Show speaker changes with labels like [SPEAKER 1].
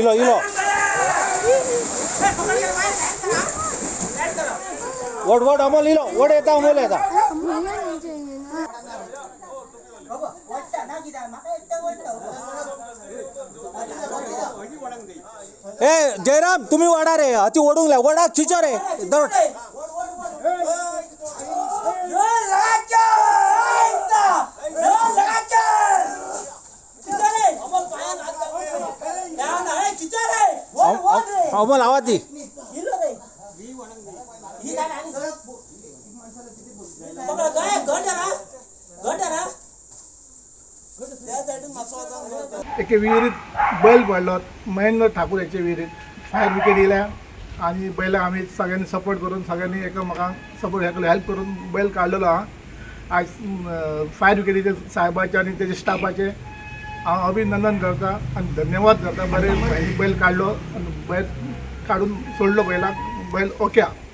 [SPEAKER 1] इलो इलो वड वड अमोल इलो वड येता अमोल येता ए जयराम तुम्ही वडा रे अति ओढून ल्या वडा चिचा रे दर अमोल आवाज दी
[SPEAKER 2] एके विहिरीत बैल पडलो महेंद्र ठाकूर याच्या विहिरीत फायर ब्रिगेड येयल्या आणि बैला आम्ही सगळ्यांनी सपोर्ट करून सगळ्यांनी एकामेकांक सपोर्ट हे केलो हेल्प करून बैल काडलेलो हा आज फायर ब्रिगेडीचे साहेबाचे आणि त्याच्या स्टाफाचे हांव अभिनंदन करता आणि धन्यवाद करता बरे बैल काडलो आणि बैल काडून सोडलो बैलाक बैल ओके हा